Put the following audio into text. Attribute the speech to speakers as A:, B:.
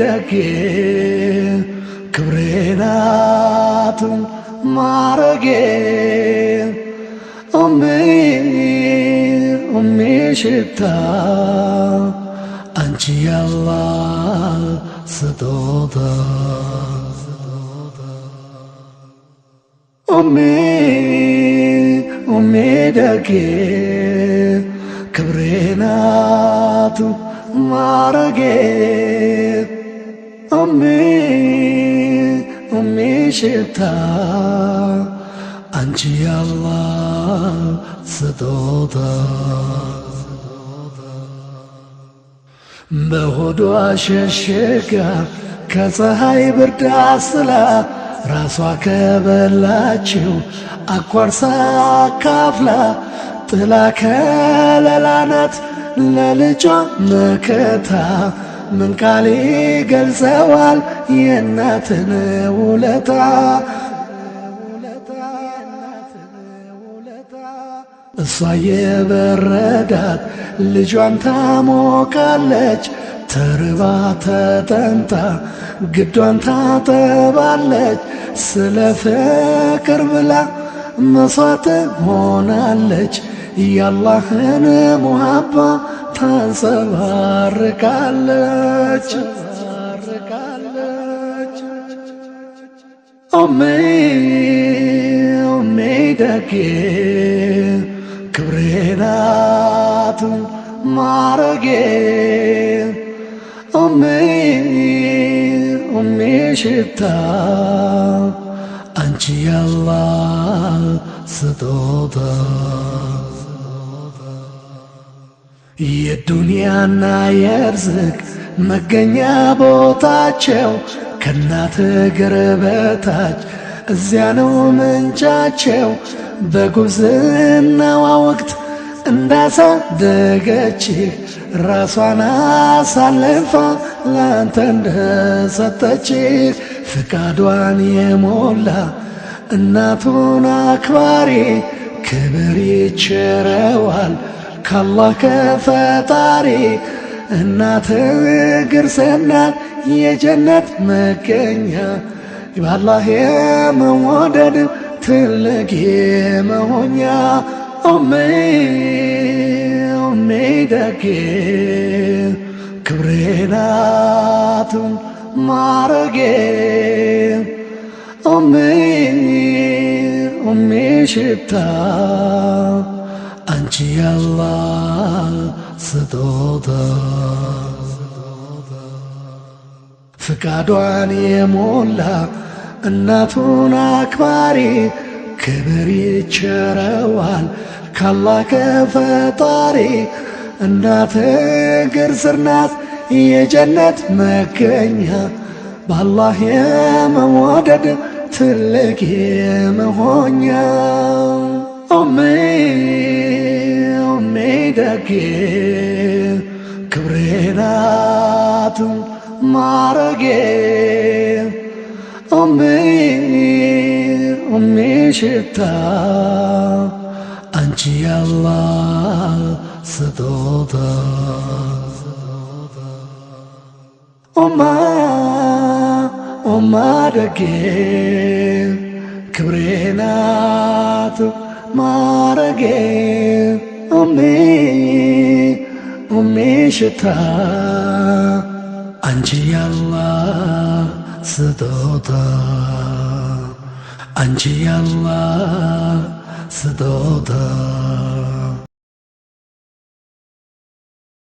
A: ደጌ ክብሬ ናት ማረጌ ሽታ አንቺ ያላህ ስጦታ ደጌ ክብሬ ናት ማረጌ ሽታ አንቺ ያላህ ስጦታ በሆዷ ሸሸጋ ከፀሐይ ብርድ አስላ ራሷ ከበላችው አቋርሳ ካፍላ ጥላ ከለላ ናት ለልጇ መከታ ምን ቃል ይገልጸዋል የእናትን ውለታ እሷ የበረዳት ልጇን ታሞቃለች ተርባ ተጠምታ ግዷን ታጠባለች ስለ ፍቅር ብላ መስዋዕት ሆናለች ያላህን ሙሀባ ታንጸባርቃለች ደጌ ክብሬ ናት ማረጌ ሽታ አንቺ ያላህ ስጦታ የዱንያና የርዝቅ መገኛ ቦታቸው ከእናት እግር በታች እዚያ ነው ምንጫቸው በጉብዝናዋ ወቅት እንዳሳደገችህ ራሷን አሳልፋ ላንተ እንደሰጠችህ ፍቃዷን የሞላ እናቱን አክባሪ ክብር ይቸረዋል ካላህ ከፈጣሪ እናት እግር ስናት የጀነት መገኛ ባላህ የመወደድ ትልቅ የመሆኛ ደጌ ክብሬ ናት ማረጌ ሽታ አንቺ ያላህ ስጦታ ፍቃዷን የሞላ እናቱን አክባሪ ክብር ይቸረዋል ካላህ ከፈጣሪ እናት እግር ስር ናት የጀነት መገኛ ባላህ የመወደድ ትልቅ የመሆኛ ደጌ ክብሬ ናት ማረጌ ሽታ አንቺ ያላህ ስጦታ ደጌ ክብሬ ናት ማረጌ ሽታ አንቺ ያላህ ስጦታ አንቺ ያላህ ስጦታ